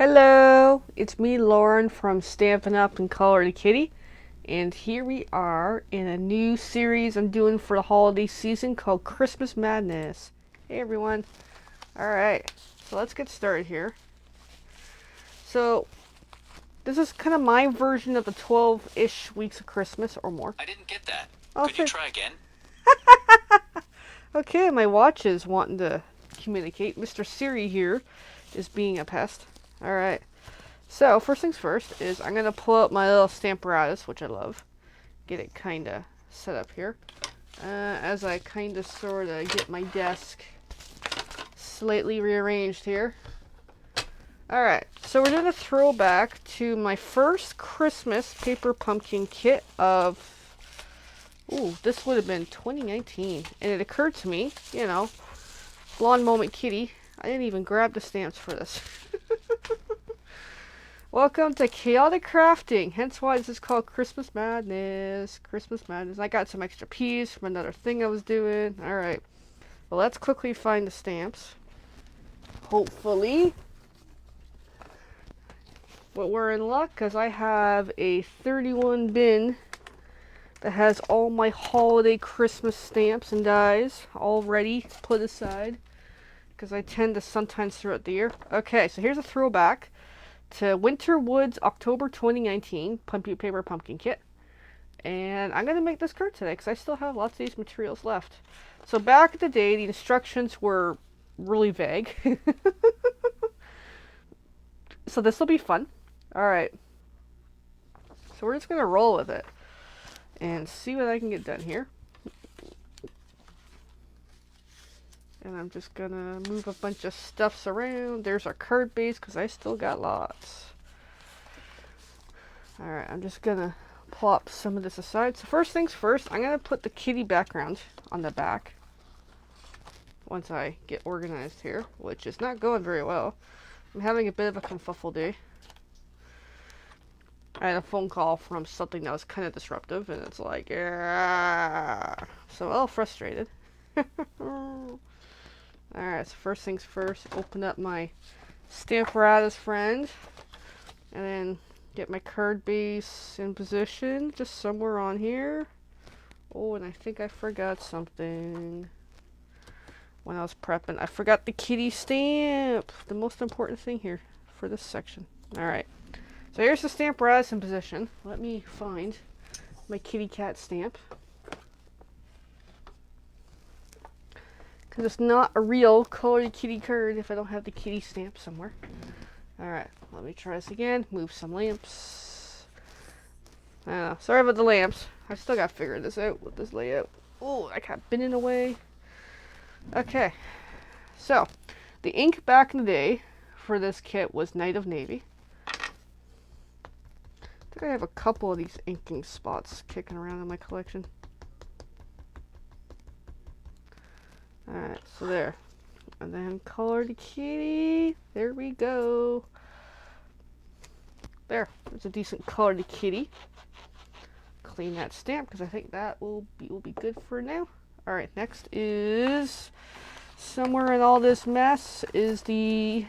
Hello, it's me, Lauren from Stampin' Up and Color the Kitty, and here we are in a new series I'm doing for the holiday season called Christmas Madness. Hey everyone. Alright, so let's get started here. So, this is kind of my version of the 12-ish weeks of Christmas or more. I didn't get that. Oh, Could you try again? Okay, my watch is wanting to communicate. Mr. Siri here is being a pest. Alright. So, first things first is I'm going to pull out my little Stamparatus, which I love. Get it kind of set up here. As I kind of sort of get my desk slightly rearranged here. Alright, so we're doing a throwback to my first Christmas paper pumpkin kit of... Ooh, this would have been 2019. And it occurred to me, blonde moment kitty, I didn't even grab the stamps for this. Welcome to Chaotic Crafting, hence why this is called Christmas Madness. Christmas Madness. I got some extra peas from another thing I was doing. Alright. Well, let's quickly find the stamps. Hopefully. But we're in luck, because I have a 31 bin that has all my holiday Christmas stamps and dies all ready put aside. Because I tend to sometimes throughout the year. Okay, so here's a throwback to Winter Woods October 2019 paper pumpkin kit, and I'm gonna make this card today because I still have lots of these materials left. So back in the day, the instructions were really vague. So this will be fun. All right, so we're just gonna roll with it and see what I can get done here. And I'm just gonna move a bunch of stuffs around. There's our card base because I still got lots. Alright, I'm just gonna plop some of this aside. So first things first, I'm gonna put the kitty background on the back. Once I get organized here, which is not going very well. I'm having a bit of a confuffle day. I had a phone call from something that was kind of disruptive, and it's like, yeah. So a little frustrated. Alright, so first things first, open up my Stamparatus friend, and then get my card base in position, just somewhere on here. Oh, and I think I forgot something when I was prepping. I forgot the kitty stamp, the most important thing here for this section. Alright, so here's the Stamparatus in position. Let me find my kitty cat stamp, because it's not a real colored kitty card if I don't have the kitty stamp somewhere. Alright, let me try this again. Move some lamps. Sorry about the lamps. I still gotta figure this out with this layout. Oh, I got bin in the way. Okay, so the ink back in the day for this kit was Night of Navy. I think I have a couple of these inking spots kicking around in my collection. Alright, so there. And then color the kitty. There we go. There's a decent color to kitty. Clean that stamp because I think that will be good for now. Alright, next is somewhere in all this mess is the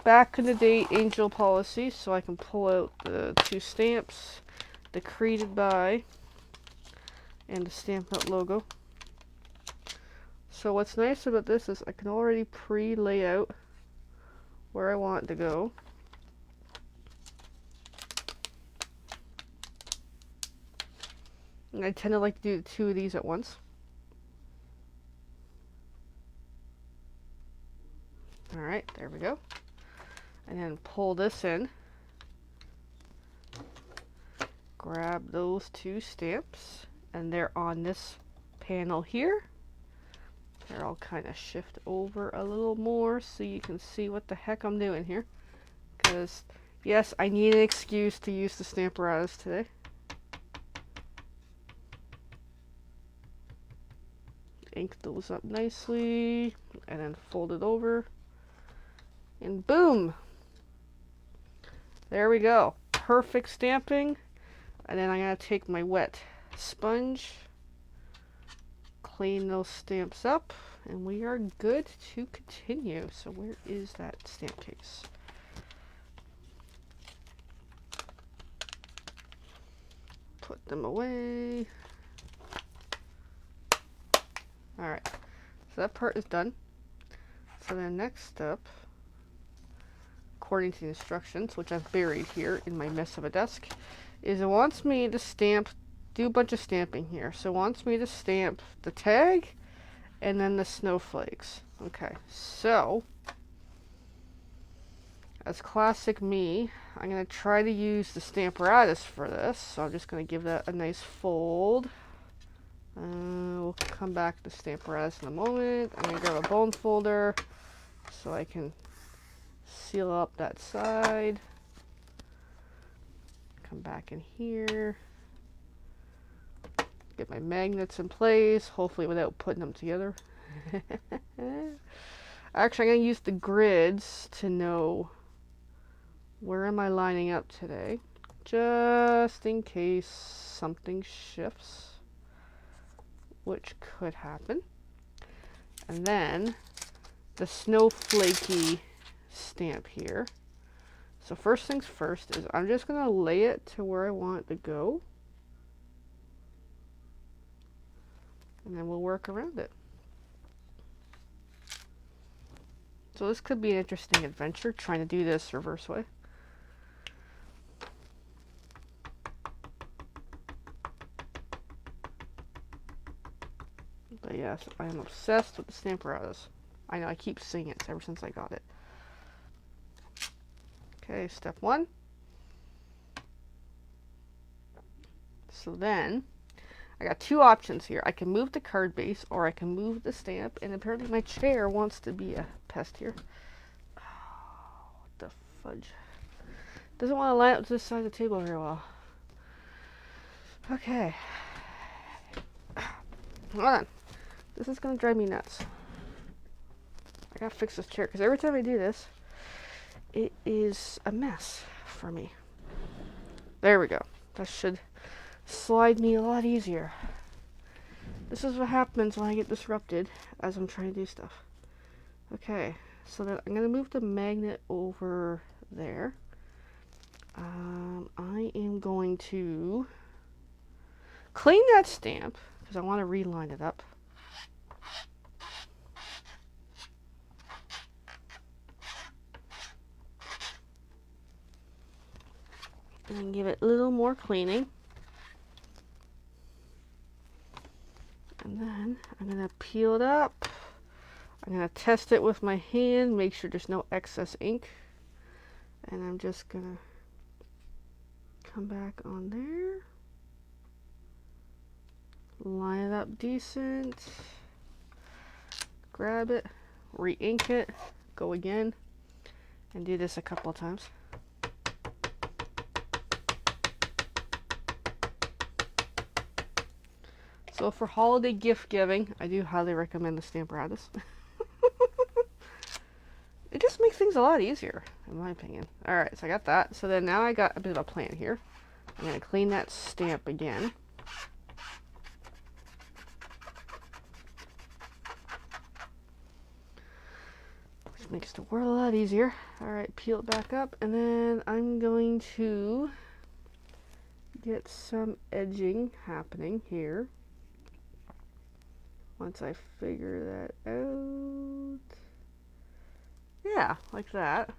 back in the day angel policy, so I can pull out the two stamps, the created by and the Stampin' Up logo. So what's nice about this is I can already pre-lay out where I want it to go. And I tend to like to do two of these at once. Alright, there we go. And then pull this in. Grab those two stamps. And they're on this panel here. Here, I'll kind of shift over a little more so you can see what the heck I'm doing here. Because, yes, I need an excuse to use the Stamparatus today. Ink those up nicely, and then fold it over. And boom! There we go. Perfect stamping. And then I'm going to take my wet sponge, clean those stamps up, and we are good to continue. So where is that stamp case? them away. Alright, so that part is done. So then next up, according to the instructions, which I've buried here in my mess of a desk, is it wants me to stamp, do a bunch of stamping here. So it wants me to stamp the tag and then the snowflakes. Okay, so as classic me, I'm going to try to use the Stamparatus for this. So I'm just going to give that a nice fold. We'll come back to Stamparatus in a moment. I'm going to grab a bone folder so I can seal up that side. Come back in here. Get my magnets in place, hopefully without putting them together. Actually, I'm going to use the grids to know where am I lining up today, just in case something shifts, which could happen. And then the snowflakey stamp here. So first things first is I'm just going to lay it to where I want it to go. And then we'll work around it. So this could be an interesting adventure, trying to do this reverse way. But yes, I am obsessed with the Stamparatus. I know, I keep saying it ever since I got it. Okay, step one. So then, I got two options here. I can move the card base, or I can move the stamp, and apparently my chair wants to be a pest here. Oh, what the fudge. Doesn't want to line up to this side of the table very well. Okay. Hold on. This is going to drive me nuts. I gotta fix this chair, because every time I do this, it is a mess for me. There we go. That should slide me a lot easier. This is what happens when I get disrupted as I'm trying to do stuff. Okay, so then I'm going to move the magnet over there. I am going to clean that stamp, because I want to reline it up. And give it a little more cleaning. And then I'm going to peel it up. I'm going to test it with my hand, make sure there's no excess ink. And I'm just going to come back on there. Line it up decent. Grab it, re-ink it, go again, and do this a couple of times. So for holiday gift giving, I do highly recommend the Stamparatus. It just makes things a lot easier, in my opinion. Alright, so I got that. So then now I got a bit of a plan here. I'm going to clean that stamp again. Which makes the world a lot easier. Alright, peel it back up. And then I'm going to get some edging happening here. Once I figure that out. Yeah, like that.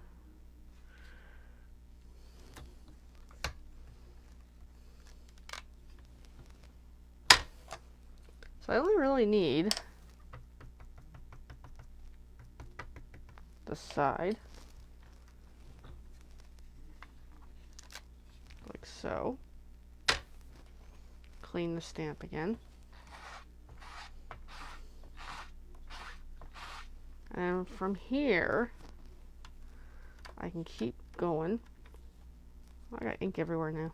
So I only really need the side. Like so. Clean the stamp again. And from here, I can keep going. I got ink everywhere now.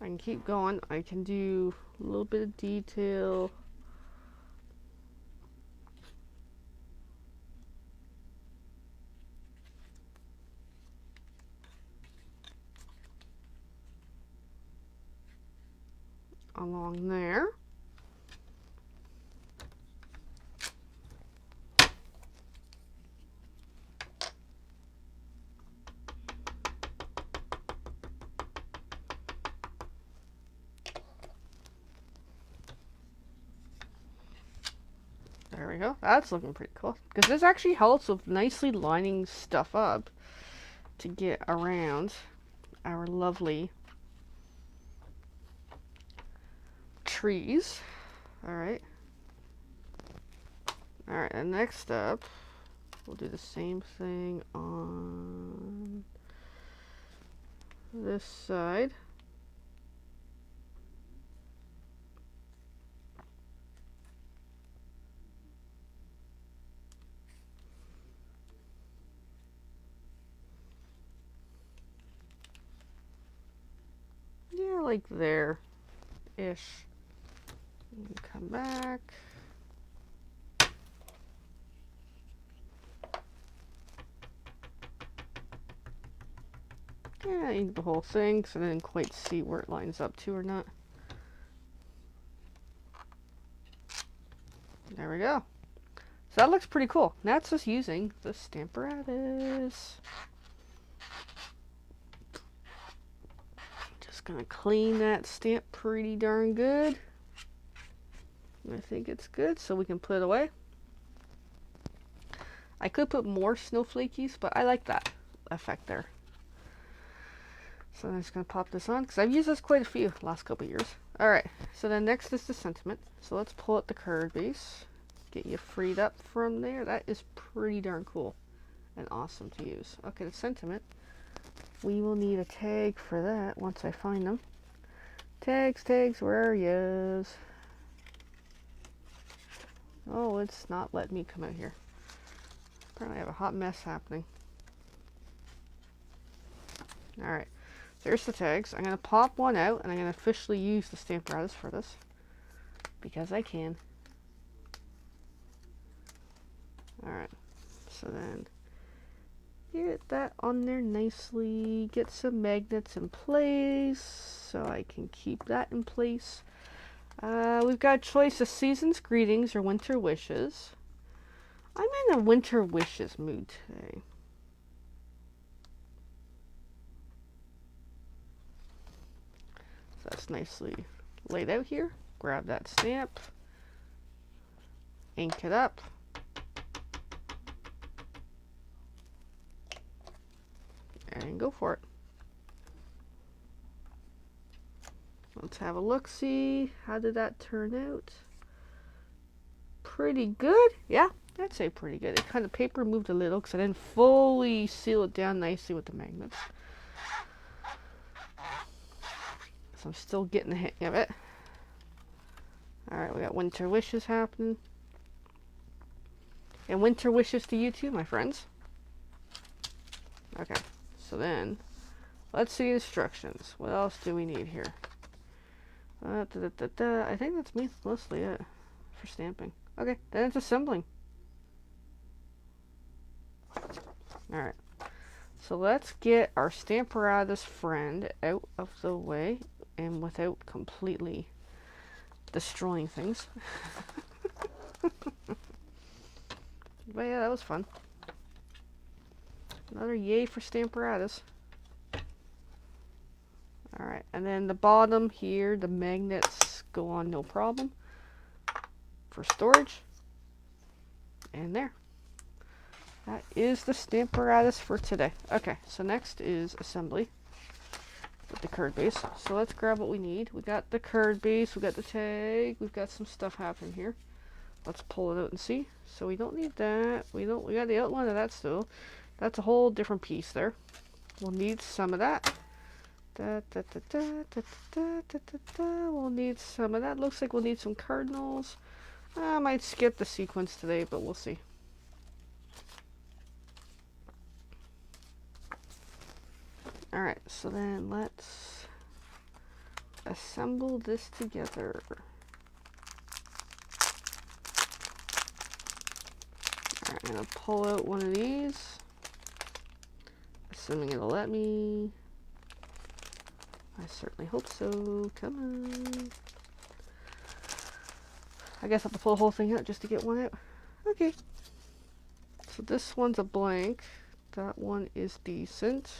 I can keep going. I can do a little bit of detail. Along there. There we go. That's looking pretty cool. Because this actually helps with nicely lining stuff up to get around our lovely trees. Alright. Alright, and next up, we'll do the same thing on this side. Yeah, like there-ish. Come back. Yeah, eat the whole thing, because I didn't quite see where it lines up to or not. There we go. So that looks pretty cool. That's just using the Stamparatus. Just gonna clean that stamp pretty darn good. I think it's good, so we can put it away. I could put more snowflakies, but I like that effect there. So I'm just going to pop this on, because I've used this quite a few last couple of years. Alright, so then next is the sentiment. So let's pull out the card base. Get you freed up from there. That is pretty darn cool and awesome to use. Okay, the sentiment. We will need a tag for that once I find them. Tags, where are yous? Oh, it's not letting me come out here. Apparently I have a hot mess happening. Alright, there's the tags. I'm going to pop one out, and I'm going to officially use the Stamparatus for this. Because I can. Alright, so then get that on there nicely. Get some magnets in place, so I can keep that in place. We've got a choice of season's greetings or winter wishes. I'm in a winter wishes mood today. So that's nicely laid out here. Grab that stamp, ink it up, and go for it. Let's have a look-see. How did that turn out? Pretty good. Yeah, I'd say pretty good. It kind of paper moved a little because I didn't fully seal it down nicely with the magnets. So I'm still getting the hang of it. Alright, we got winter wishes happening. And winter wishes to you too, my friends. Okay, so then, let's see instructions. What else do we need here? I think that's mostly it for stamping. Okay, then it's assembling. Alright, so let's get our Stamparatus friend out of the way and without completely destroying things. But yeah, that was fun. Another yay for Stamparatus. Alright, and then the bottom here, the magnets go on no problem for storage. And there. That is the Stamparatus for today. Okay, so next is assembly with the card base. So let's grab what we need. We got the card base, we got the tag, we've got some stuff happening here. Let's pull it out and see. So we don't need that. We got the outline of that still. That's a whole different piece there. We'll need some of that. We'll need some of that. Looks like we'll need some cardinals. I might skip the sequence today, but we'll see. Alright, so then let's assemble this together. Alright, I'm going to pull out one of these. Assuming it'll let me. I certainly hope so. Come on. I guess I have to pull the whole thing out just to get one out. Okay. So this one's a blank. That one is decent.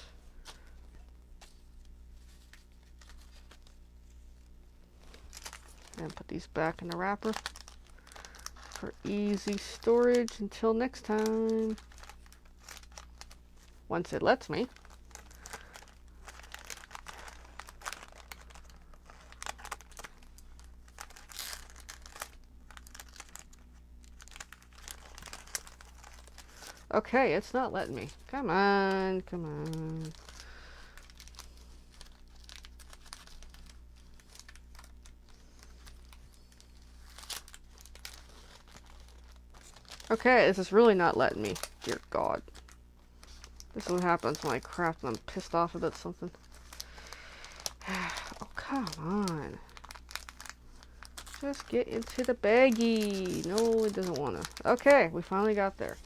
And put these back in the wrapper. for easy storage until next time. Once it lets me. Okay, it's not letting me. Come on, come on. Okay, this is really not letting me. Dear God. This is what happens when I craft and I'm pissed off about something. Oh, come on. Just get into the baggie. No, it doesn't want to. Okay, we finally got there.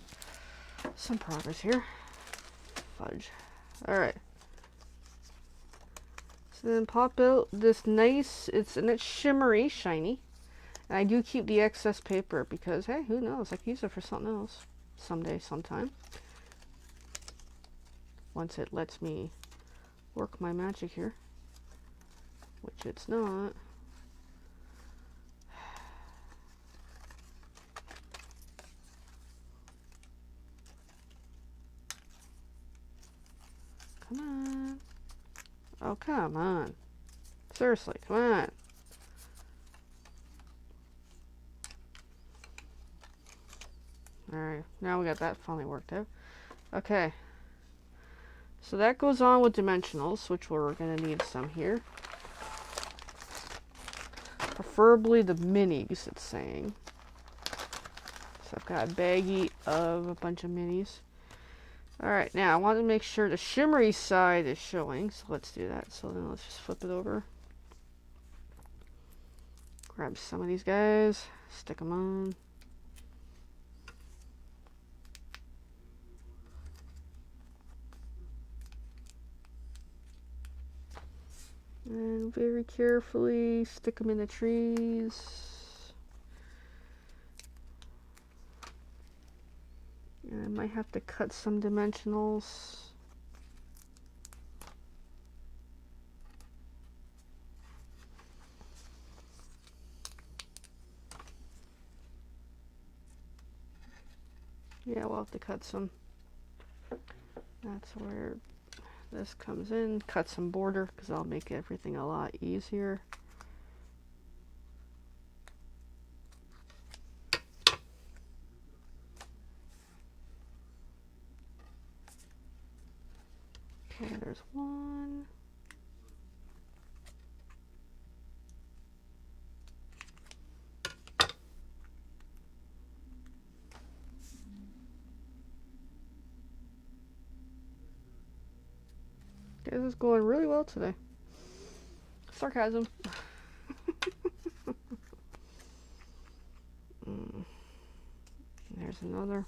Some progress here. Fudge. Alright. So then pop out this nice, and it's shimmery, shiny. And I do keep the excess paper because, hey, who knows? I can use it for something else. Someday, sometime. Once it lets me work my magic here. Which it's not. Come on. Oh, come on. Seriously, come on. Alright, now we got that finally worked out. Okay. So that goes on with dimensionals, which we're going to need some here. Preferably the minis, it's saying. So I've got a baggie of a bunch of minis. Alright, now I want to make sure the shimmery side is showing, so let's do that. So then let's just flip it over. Grab some of these guys, stick them on. And very carefully stick them in the trees. And I might have to cut some dimensionals. Yeah, we'll have to cut some. That's where this comes in. Cut some border because I'll make everything a lot easier. Okay, there's one. Okay, this is going really well today. Sarcasm. There's another.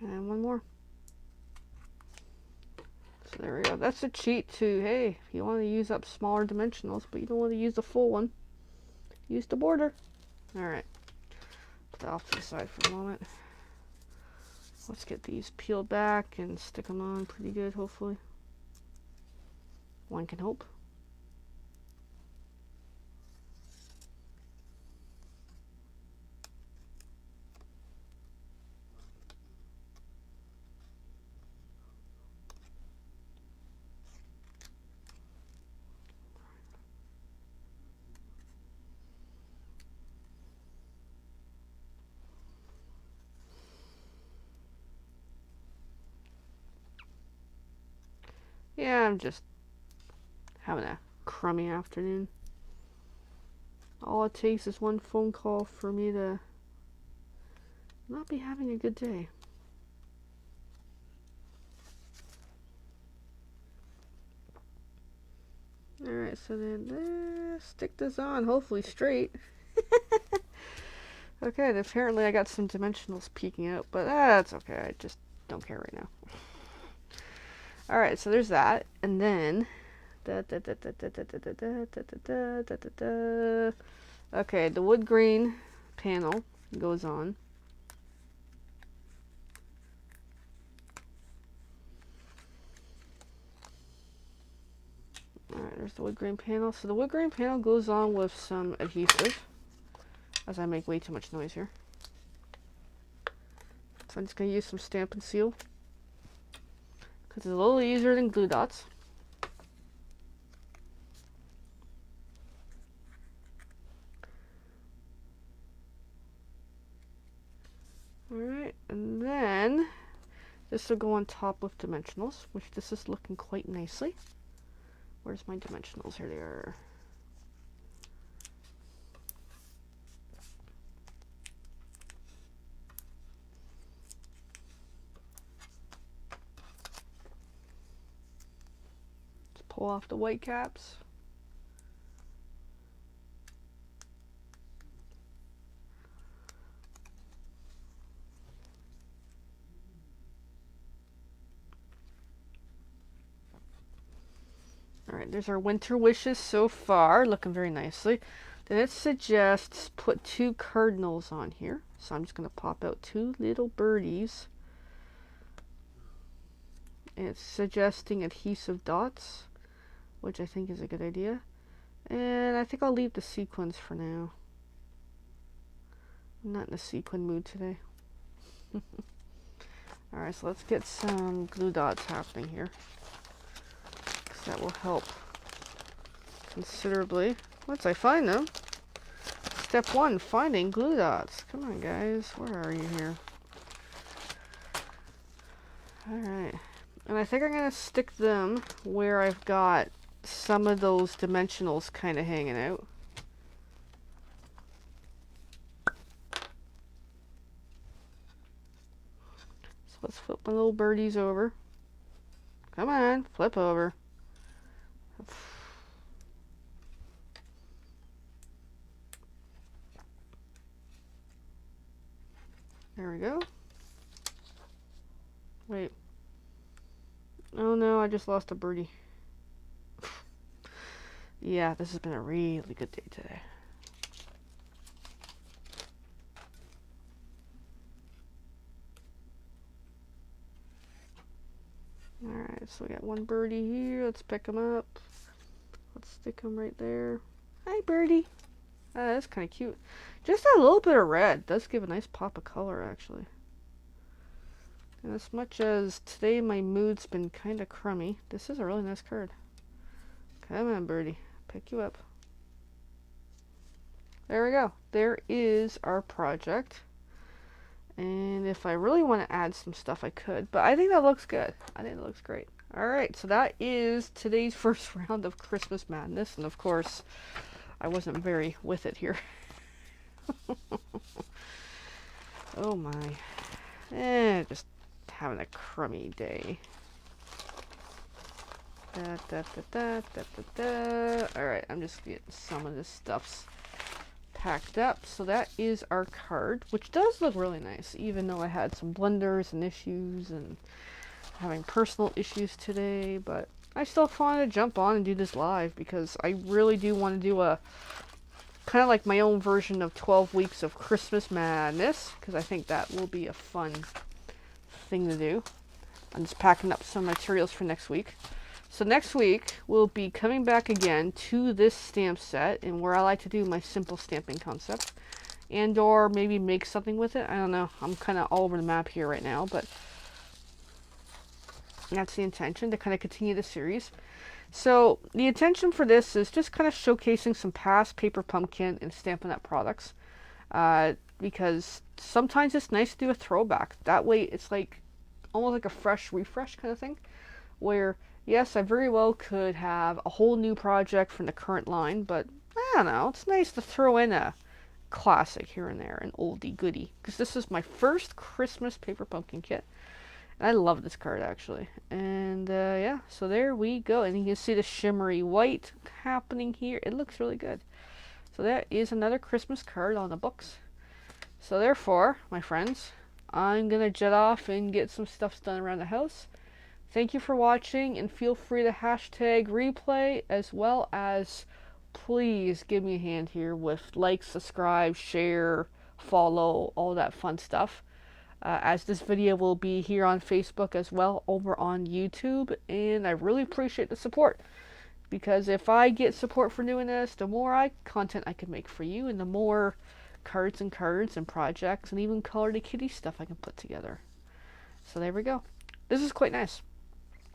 And one more. So there we go. That's a cheat too. Hey, if you want to use up smaller dimensionals, but you don't want to use the full one, use the border. Alright. Put that off to the side for a moment. Let's get these peeled back and stick them on pretty good, hopefully. One can hope. Yeah, I'm just having a crummy afternoon. All it takes is one phone call for me to not be having a good day. Alright, so then stick this on, hopefully straight. Okay, and apparently I got some dimensionals peeking out, but that's okay. I just don't care right now. Alright, so there's that. And then okay, the wood grain panel goes on. There's the wood grain panel. So the wood grain panel goes on with some adhesive, as I make way too much noise here. So I'm just going to use some Stamp and Seal, because it's a little easier than glue dots. Alright, and then this will go on top with dimensionals, which this is looking quite nicely. Where's my dimensionals? Here they are. Just pull off the white caps. Alright, there's our winter wishes so far, looking very nicely. Then it suggests put 2 cardinals on here. So I'm just going to pop out 2 little birdies. And it's suggesting adhesive dots, which I think is a good idea. And I think I'll leave the sequins for now. I'm not in a sequin mood today. Alright, so let's get some glue dots happening here, because that will help considerably. Once I find them. Step 1, finding glue dots. Come on, guys. Where are you here? Alright. And I think I'm going to stick them where I've got some of those dimensionals kind of hanging out. So let's flip my little birdies over. Come on, flip over. There we go. Wait. Oh no, I just lost a birdie. Yeah, this has been a really good day today. Alright, so we got one birdie here. Let's pick him up. Let's stick him right there. Hi, birdie. That's kind of cute. Just a little bit of red does give a nice pop of color, actually. And as much as today my mood's been kind of crummy, this is a really nice card. Come on, birdie. Pick you up. There we go. There is our project. And if I really want to add some stuff, I could. But I think that looks good. I think it looks great. Alright, so that is today's first round of Christmas Madness. And of course, I wasn't very with it here. Oh my. Just having a crummy day. Alright, I'm just getting some of this stuff's packed up. So that is our card, which does look really nice, even though I had some blunders and issues and having personal issues today. But I still wanted to jump on and do this live because I really do want to do a kind of like my own version of 12 weeks of Christmas Madness, because I think that will be a fun thing to do. I'm just packing up some materials for next week. So next week we'll be coming back again to this stamp set, and where I like to do my simple stamping concept, and or maybe make something with it. I don't know. I'm kind of all over the map here right now, but that's the intention, to kind of continue the series. So the intention for this is just kind of showcasing some past Paper Pumpkin and Stampin' Up! Products, because sometimes it's nice to do a throwback. That way it's like almost like a fresh refresh kind of thing, where yes, I very well could have a whole new project from the current line, but I don't know, it's nice to throw in a classic here and there, an oldie goodie, because this is my first Christmas Paper Pumpkin kit. I love this card, actually. And yeah, so there we go. And you can see the shimmery white happening here. It looks really good. So that is another Christmas card on the books. So therefore, my friends, I'm going to jet off and get some stuff done around the house. Thank you for watching, and feel free to hashtag replay, as well as please give me a hand here with like, subscribe, share, follow, all that fun stuff. As this video will be here on Facebook as well, over on YouTube, and I really appreciate the support. Because if I get support for doing this, the more content I can make for you, and the more cards and projects and even color to kitty stuff I can put together. So there we go. This is quite nice.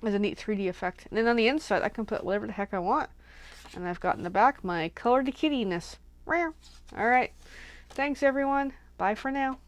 It's a neat 3D effect. And then on the inside, I can put whatever the heck I want. And I've got in the back my color to kittiness. Alright. Thanks everyone. Bye for now.